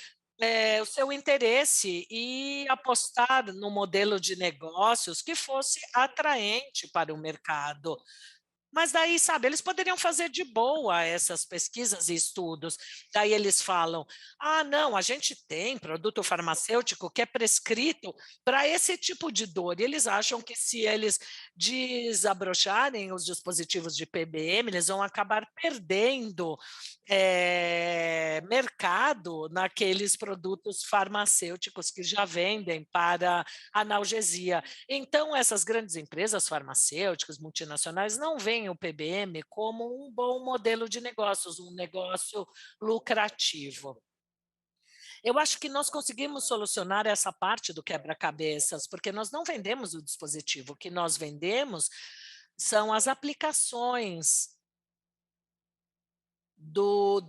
o seu interesse e apostar no modelo de negócios que fosse atraente para o mercado. Mas daí, sabe, eles poderiam fazer de boa essas pesquisas e estudos. Daí eles falam: ah, não, a gente tem produto farmacêutico que é prescrito para esse tipo de dor. E eles acham que se eles desabrocharem os dispositivos de PBM, eles vão acabar perdendo mercado naqueles produtos farmacêuticos que já vendem para analgesia. Então, essas grandes empresas farmacêuticas, multinacionais, não veem o PBM como um bom modelo de negócios, um negócio lucrativo. Eu acho que nós conseguimos solucionar essa parte do quebra-cabeças, porque nós não vendemos o dispositivo, o que nós vendemos são as aplicações do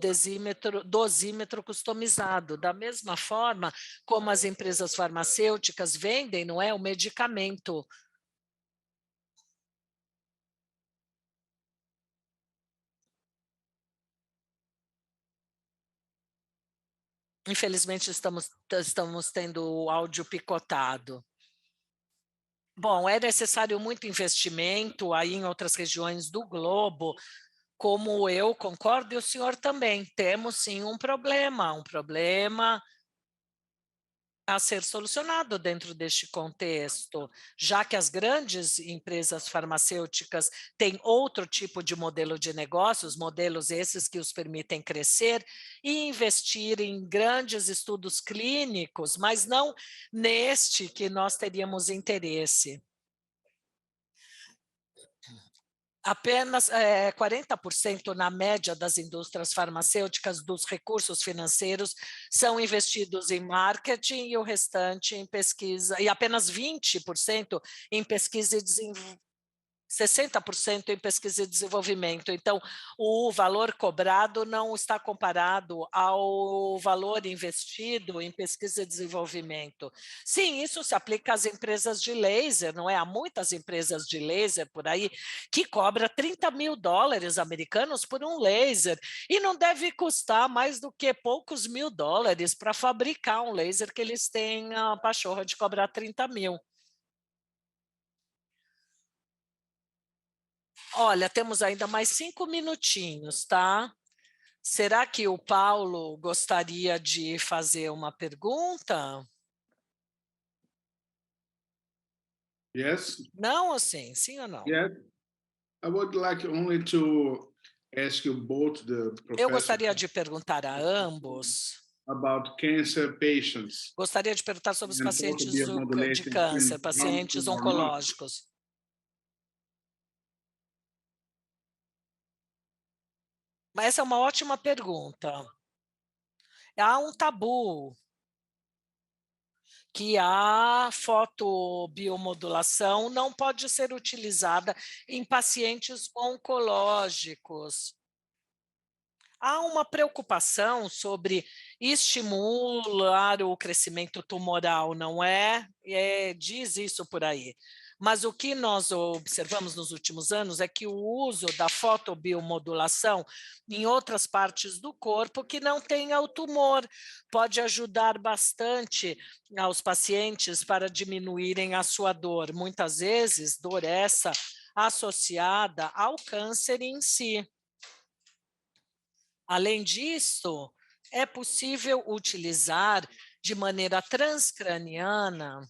dosímetro customizado, da mesma forma como as empresas farmacêuticas vendem, não é, o medicamento. Infelizmente, estamos tendo o áudio picotado. Bom, é necessário muito investimento aí em outras regiões do globo, como eu concordo, e o senhor também. Temos sim um problema a ser solucionado dentro deste contexto, já que as grandes empresas farmacêuticas têm outro tipo de modelo de negócios, modelos esses que os permitem crescer e investir em grandes estudos clínicos, mas não neste que nós teríamos interesse. Apenas 40% na média das indústrias farmacêuticas dos recursos financeiros são investidos em marketing e o restante em pesquisa, e apenas 20% em pesquisa e desenvolvimento. 60% em pesquisa e desenvolvimento. Então, o valor cobrado não está comparado ao valor investido em pesquisa e desenvolvimento. Sim, isso se aplica às empresas de laser, não é? Há muitas empresas de laser por aí que cobra $30.000 americanos por um laser e não deve custar mais do que poucos $1.000 para fabricar um laser que eles têm a pachorra de cobrar 30.000. Olha, temos ainda mais 5 minutinhos, tá? Será que o Paulo gostaria de fazer uma pergunta? Yes. Não ou sim? Sim ou não? Yeah. I would like only to ask you both the Eu professor gostaria de perguntar a ambos. about cancer patients Gostaria de perguntar sobre os and pacientes de photobiomodulation câncer, can be pacientes harmful or not. oncológicos. Mas essa é uma ótima pergunta. Há um tabu que a fotobiomodulação não pode ser utilizada em pacientes oncológicos. Há uma preocupação sobre estimular o crescimento tumoral, não é? Diz isso por aí. Mas o que nós observamos nos últimos anos é que o uso da fotobiomodulação em outras partes do corpo que não tenha o tumor pode ajudar bastante aos pacientes para diminuírem a sua dor. Muitas vezes, dor essa associada ao câncer em si. Além disso, é possível utilizar de maneira transcraniana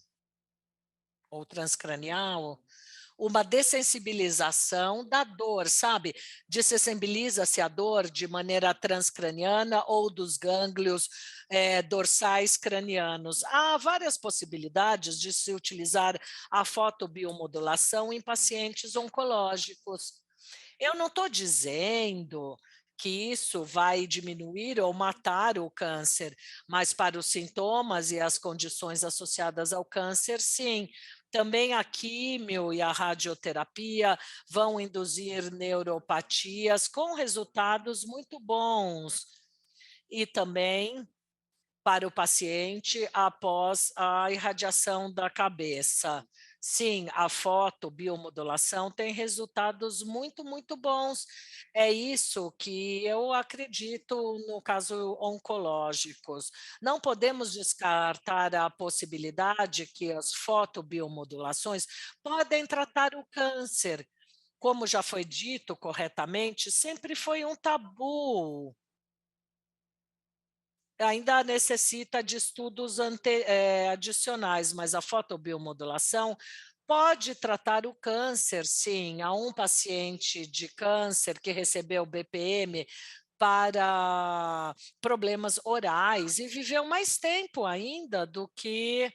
ou transcranial uma dessensibilização da dor, sabe? Dessensibiliza-se a dor de maneira transcraniana ou dos gânglios dorsais cranianos. Há várias possibilidades de se utilizar a fotobiomodulação em pacientes oncológicos. Eu não estou dizendo que isso vai diminuir ou matar o câncer, mas para os sintomas e as condições associadas ao câncer, sim. Também a químio e a radioterapia vão induzir neuropatias com resultados muito bons. E também para o paciente após a irradiação da cabeça. Sim, a fotobiomodulação tem resultados muito, muito bons. É isso que eu acredito no caso oncológicos. Não podemos descartar a possibilidade que as fotobiomodulações podem tratar o câncer. Como já foi dito corretamente, sempre foi um tabu, ainda necessita de estudos adicionais, mas a fotobiomodulação pode tratar o câncer, sim. Há um paciente de câncer que recebeu BPM para problemas orais e viveu mais tempo ainda do que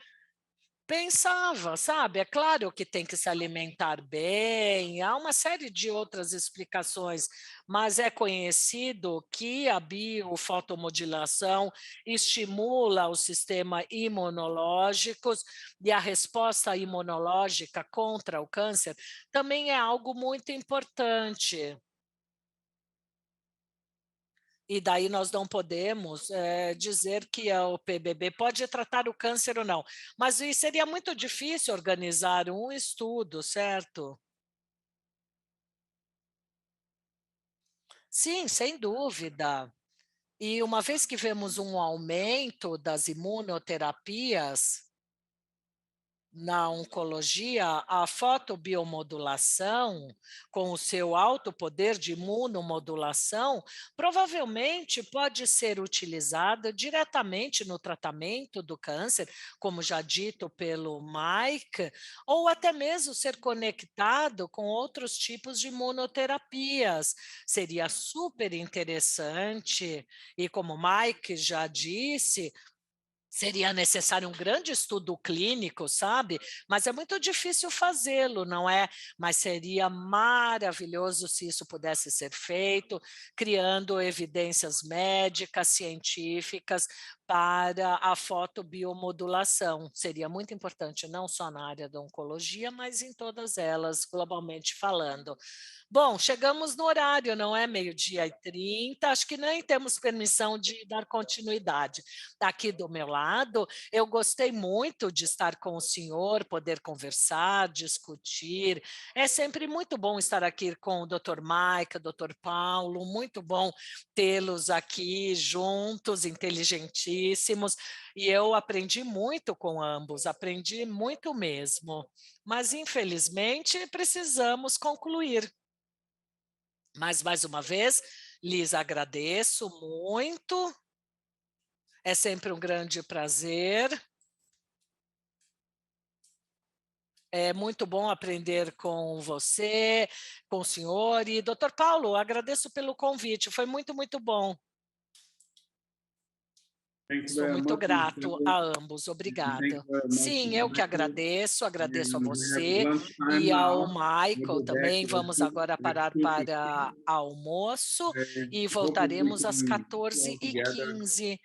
pensava, sabe? É claro que tem que se alimentar bem, há uma série de outras explicações, mas é conhecido que a biofotomodulação estimula o sistema imunológico e a resposta imunológica contra o câncer também é algo muito importante. E daí nós não podemos dizer que o PBB pode tratar o câncer ou não. Mas seria muito difícil organizar um estudo, certo? Sim, sem dúvida. E uma vez que vemos um aumento das imunoterapias na oncologia, a fotobiomodulação, com o seu alto poder de imunomodulação, provavelmente pode ser utilizada diretamente no tratamento do câncer, como já dito pelo Mike, ou até mesmo ser conectado com outros tipos de imunoterapias. Seria super interessante, e como o Mike já disse, Seria necessário um grande estudo clínico, sabe? Mas é muito difícil fazê-lo, não é? Mas seria maravilhoso se isso pudesse ser feito, criando evidências médicas, científicas para a fotobiomodulação. Seria muito importante, não só na área da oncologia, mas em todas elas, globalmente falando. Bom, chegamos no horário, não é? 12h30, acho que nem temos permissão de dar continuidade. Aqui do meu lado, eu gostei muito de estar com o senhor, poder conversar, discutir. É sempre muito bom estar aqui com o Dr. Maica, Dr. Paulo, muito bom tê-los aqui juntos, inteligentíssimos, e eu aprendi muito com ambos, aprendi muito mesmo. Mas, infelizmente, precisamos concluir. Mas, mais uma vez, lhes agradeço muito. É sempre um grande prazer. É muito bom aprender com você, com o senhor. E, doutor Paulo, agradeço pelo convite, foi muito, muito bom. Sou muito grato a ambos, obrigada. Sim, eu que agradeço a você e ao Michael também. Vamos agora parar para almoço e voltaremos às 14h15.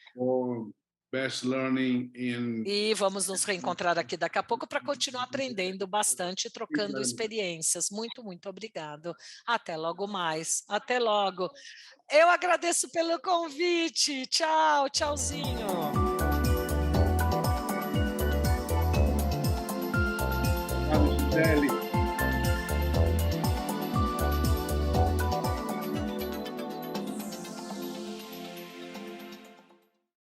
E vamos nos reencontrar aqui daqui a pouco para continuar aprendendo bastante e trocando experiências. Muito, muito obrigado. Até logo mais. Até logo. Eu agradeço pelo convite. Tchau, tchauzinho. Gisele.